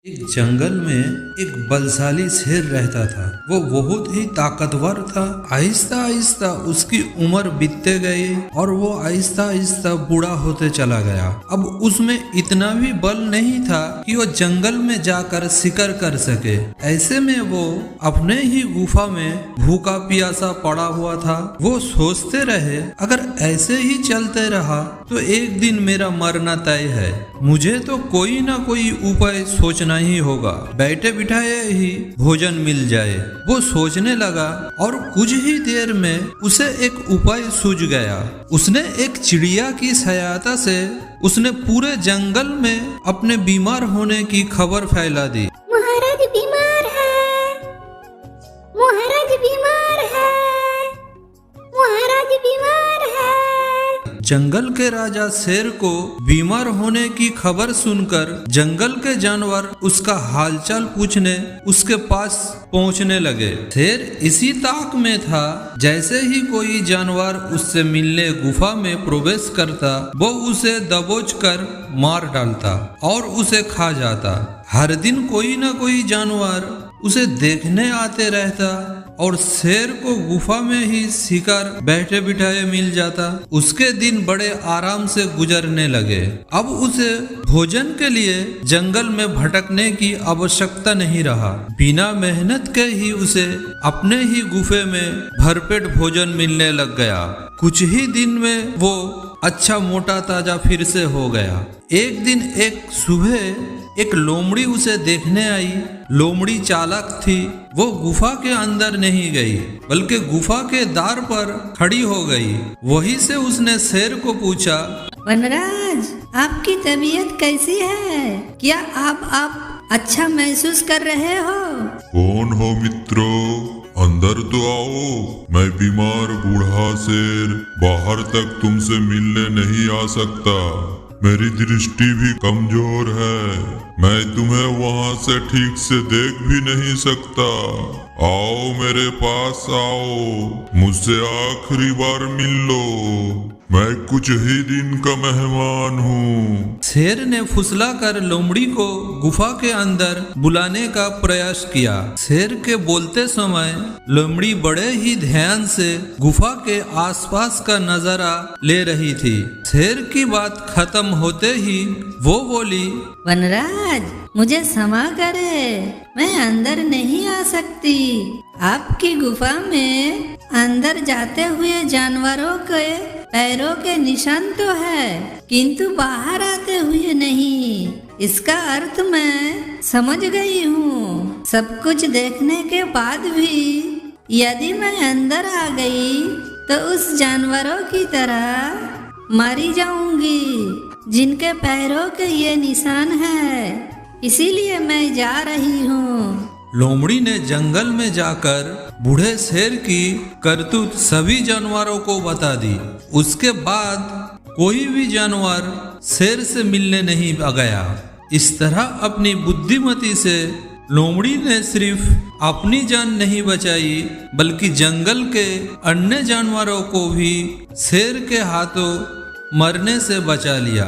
एक जंगल में एक बलशाली शेर रहता था। वो बहुत ही ताकतवर था। आहिस्ता आहिस्ता उसकी उम्र बीतते गई और वो आहिस्ता आहिस्ता बूढ़ा होते चला गया। अब उसमें इतना भी बल नहीं था कि वो जंगल में जाकर शिकार कर सके। ऐसे में वो अपने ही गुफा में भूखा प्यासा पड़ा हुआ था। वो सोचते रहे, अगर ऐसे ही चलते रहा तो एक दिन मेरा मरना तय है। मुझे तो कोई ना कोई उपाय सोचना ही होगा, बैठे बिठाए ही भोजन मिल जाए। वो सोचने लगा और कुछ ही देर में उसे एक उपाय सूझ गया। उसने एक चिड़िया की सहायता से उसने पूरे जंगल में अपने बीमार होने की खबर फैला दी। महाराज बीमार है, महाराज बीमार है, महाराज बीमार है। जंगल के राजा शेर को बीमार होने की खबर सुनकर जंगल के जानवर उसका हालचाल पूछने उसके पास पहुंचने लगे। शेर इसी ताक में था, जैसे ही कोई जानवर उससे मिलने गुफा में प्रवेश करता वो उसे दबोच कर मार डालता और उसे खा जाता। हर दिन कोई न कोई जानवर उसे देखने आते रहता और शेर को गुफा में ही शिकार बैठे बिठाए मिल जाता। उसके दिन बड़े आराम से गुजरने लगे। अब उसे भोजन के लिए जंगल में भटकने की आवश्यकता नहीं रहा। बिना मेहनत के ही उसे अपने ही गुफे में भरपेट भोजन मिलने लग गया। कुछ ही दिन में वो अच्छा मोटा ताजा फिर से हो गया। एक दिन एक सुबह एक लोमड़ी उसे देखने आई। लोमड़ी चालाक थी। वो गुफा के अंदर नहीं गई बल्कि गुफा के द्वार पर खड़ी हो गई। वहीं से उसने शेर को पूछा, वनराज, आपकी तबीयत कैसी है? क्या आप अच्छा महसूस कर रहे हो? कौन हो मित्रों? अंदर तो आओ। मैं बीमार बूढ़ा शेर बाहर तक तुमसे मिलने नहीं आ सकता। मेरी दृष्टि भी कमजोर है। मैं तुम्हें वहां से ठीक से देख भी नहीं सकता। आओ मेरे पास आओ, मुझसे आखिरी बार मिल लो। मैं कुछ ही दिन का मेहमान हूँ। शेर ने फुसला कर लोमड़ी को गुफा के अंदर बुलाने का प्रयास किया। शेर के बोलते समय लोमड़ी बड़े ही ध्यान से गुफा के आसपास का नजारा ले रही थी। शेर की बात खत्म होते ही वो बोली, वनराज, मुझे क्षमा करे, मैं अंदर नहीं आ सकती। आपकी गुफा में अंदर जाते हुए जानवरों के पैरों के निशान तो है, किंतु बाहर आते हुए नहीं। इसका अर्थ मैं समझ गई हूँ। सब कुछ देखने के बाद भी यदि मैं अंदर आ गई तो उस जानवरों की तरह मारी जाऊंगी जिनके पैरों के ये निशान है। इसीलिए मैं जा रही हूँ। लोमड़ी ने जंगल में जाकर बूढ़े शेर की करतूत सभी जानवरों को बता दी। उसके बाद कोई भी जानवर शेर से मिलने नहीं गया। इस तरह अपनी बुद्धिमती से लोमड़ी ने सिर्फ अपनी जान नहीं बचाई बल्कि जंगल के अन्य जानवरों को भी शेर के हाथों मरने से बचा लिया।